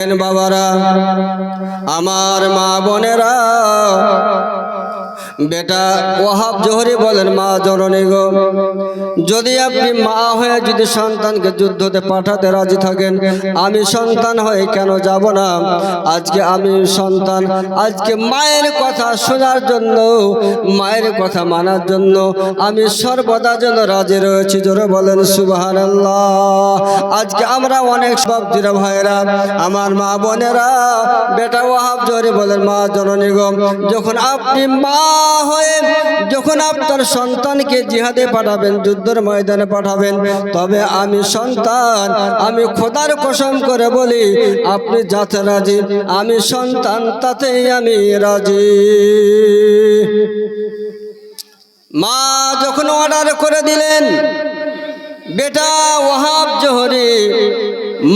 বাবারা, আমার মা বোনেরা, বেটা ওয়াহাব জোহরি বলেন, মা জননী গো, যদি আপনি মা হয়ে যদি সন্তানকে যুদ্ধতে পাঠাতে রাজি থাকেন, আমি সন্তান হয়ে কেন যাব না? আজকে আমি সন্তান, আজকে মায়ের কথা শোনার জন্য, মায়ের কথা মানার জন্য আমি সর্বদা যেন রাজি রয়েছি। জোরে বলেন সুবহানাল্লাহ। আজকে আমরা অনেক বাপজিরা ভাইরা, আমার মা বোনেরা, বেটা ওয়াহাব জোহরি বলেন, মা জননী গো, যখন আপনি মা হয়ে যখন আপনার সন্তানকে জিহাদে পাঠাবেন, যুদ্ধের ময়দানে পাঠাবেন, তবে আমি সন্তান, আমি খোদার কসম করে বলি, আপনি যাতে রাজি, আমি সন্তান তাতেই আমি রাজি। মা যখন অর্ডার করে দিলেন, বেটা ওয়াহাব জোহরি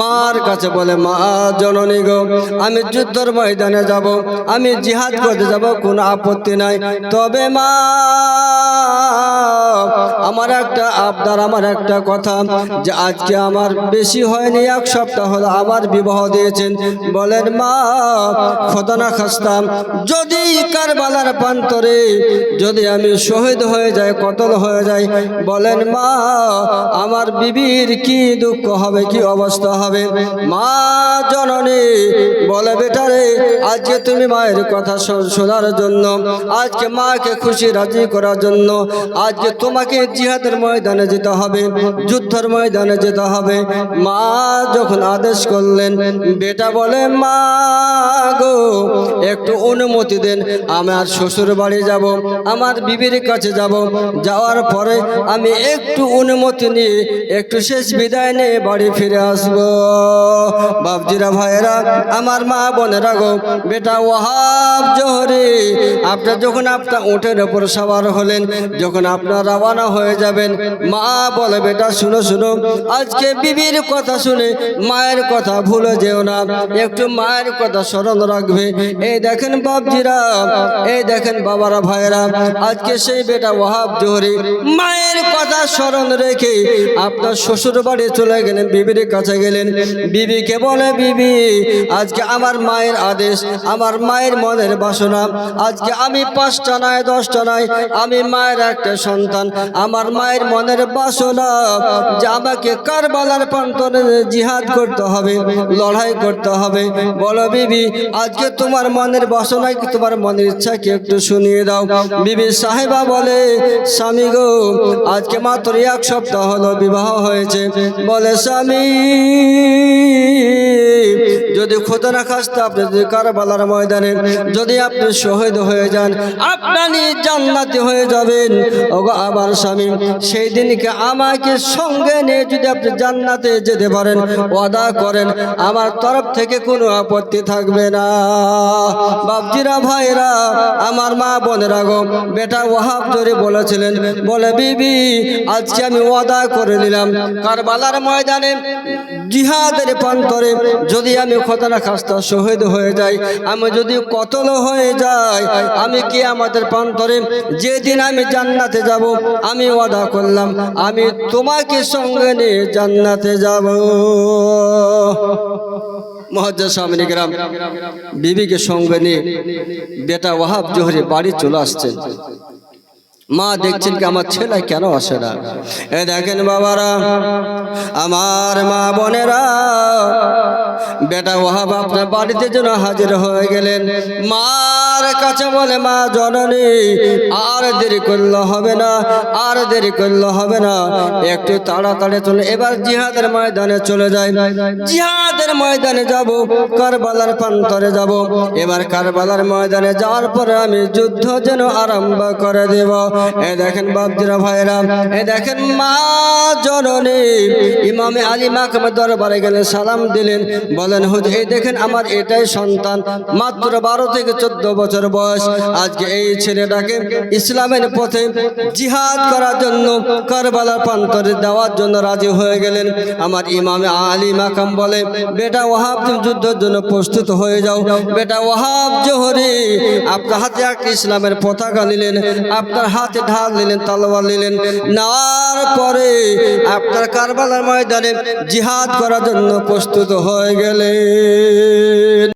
মার কাছে বলে, মা জননী গো, আমি যুদ্ধের ময়দানে যাব, আমি জিহাদ করতে যাব, কোনো আপত্তি নাই, তবে মা আমার একটা আবদার, আমার একটা কথা, যে আজকে আমার বেশি হয়নি, এক সপ্তাহ হলো আমার বিবাহ দিয়েছেন। বলেন মা, খোদা না খাস্তাম যদি কারবালার প্রান্তরে যদি আমি শহীদ হয়ে যাই, কতল হয়ে যাই, বলেন মা আমার বিবির কি দুঃখ হবে, কি অবস্থা হবে? মা জননী বলে, বেটারে, আজকে তুমি মায়ের কথা শোনার জন্য, আজকে মাকে খুশি রাজি করার জন্য, আজকে তোমাকে জিহাদের ময়দানে যেতে হবে, যুদ্ধের ময়দানে যেতে হবে। মা যখন আদেশ করলেন, বেটা বলে, মা গো, একটু অনুমতি দেন, আমার শ্বশুর বাড়ি যাব, আমার বিবির কাছে যাব, যাওয়ার পরে আমি একটু অনুমতি নিয়ে একটু শেষ বিদায় নিয়ে বাড়ি ফিরে আসবো। বাপজিরা ভাইয়েরা, আমার মা বোনেরা গো, বেটা ওয়াহাব জোহরি আপনার যখন আপনার উটের ওপর সওয়ার হলেন, যখন আপনার রওনা হয়ে যাবেন, মা বলে, বেটা শুনো শুনো, আজকে বিবির কথা শুনে মায়ের কথা ভুলে যেও না, একটু মায়ের কথা স্মরণ রাখবে। এই দেখেন বাপজিরা, এই দেখেন বাবারা ভাইয়েরা, আজকে সেই বেটা ওয়াহাব জোহরি মায়ের কথা স্মরণ রেখে আপনার শ্বশুর বাড়ি চলে গেলেন, বিবির কাছে গেলেন। বিবিকে বলে, বিবি, আজকে আমার মায়ের আদেশ, আমার মায়ের মনের বাসনা, আজকে আমি 5টা নয় 10টা নয়, আমি মায়ের একটা সন্তান, আমার মায়ের মনের বাসনা যে আমাকে কারবালার প্রান্তরে জিহাদ করতে হবে, লড়াই করতে হবে। বলো বিবি, আজকে তোমার মনের বাসনা কি, তোমার মনের ইচ্ছা কি একটু শুনিয়ে দাও। বিবি সাহেবা বলে, স্বামী গো, আজকে মাত্র 1 সপ্তাহ হলো বিবাহ হয়েছে। বলে, স্বামী, যদি খোদা না খাস্তা আপনি যদি কারবালার ময়দানে যদি আপনি শহীদ হয়ে যান, আপনি জান্নাতি হয়ে যাবেন। ওগো আমার স্বামী, সেই দিনকে আমাকে সঙ্গে নিয়ে যদি আপনি জান্নাতে যেতে পারেন, ওয়াদা করেন, আমার তরফ থেকে কোনো আপত্তি থাকবে না। বাপজিরা ভাইরা, আমার মা বোনেরা গো, বেটা ওয়াহাব জোহরি বলেছিলেন, বলে, বিবি, আজকে আমি ওয়াদা করে নিলাম, কারবালার ময়দানে জিহাদের প্রান্তরে যদি আমি খোদা না খাস্তা শহীদ হয়ে যাই, আমি যদি কতল হয়ে যাই, আমি কি আমাদের প্রান্তরে যেদিন আমি জান্নাতে যাব, আমি ওয়াদা করলাম, আমি তোমাকে সঙ্গে নিয়ে জান্নাতে যাব। মুআজ্জাজ সামনে গ্রাম, বিবিকে সঙ্গে নিয়ে বেটা ওয়াহাব জোহরি বাড়ি চলে আসছেন। মা দেখছেন কি আমার ছেলে কেন আসে না? এ দেখেন বাবারা, আমার মা বোনেরা, বেটা ওয়াহাব আপনার বাড়িতে যেন হাজির হয়ে গেলেন। মার কাছে বলে, মা জননী, আর দেরি করলে হবে না, আর দেরি করলে হবে না, একটু তাড়াতাড়ি চলে, এবার জিহাদের ময়দানে চলে যাই, জিহাদের ময়দানে যাব, কারবালার প্রান্তরে যাব। এবার কারবালার ময়দানে যাওয়ার পরে আমি যুদ্ধ যেন আরম্ভ করে দেব। এ দেখেন বাপজিরা ভাইরা, এ দেখেন মা জননী ইমামে আলী মাকামের দরবারে গেলে সালাম দিলেন, বলেন, হুজুর, এই দেখেন আমার এটাই সন্তান, মাত্র 12 থেকে 14 বছর বয়স, আজকে এই ছেলেটাকে ইসলামের পথে জিহাদ করার জন্য কারবালার প্রান্তরে দেওয়ার জন্য রাজি হয়ে গেলেন। আমার ইমামে আলী মাকাম বলে, বেটা ওয়াহাব, তুমি যুদ্ধের জন্য প্রস্তুত হয়ে যাও। বেটা ওয়াহাব জোহরি আপনার হাতে একটা ইসলামের পতাকা নিলেন, আপনার হাত হাতে ঢাল নিলেন, তলোয়ার নিলেন, নেওয়ার পরে আপনার কারবালার ময়দানে জিহাদ করার জন্য প্রস্তুত হয়ে গেলেন।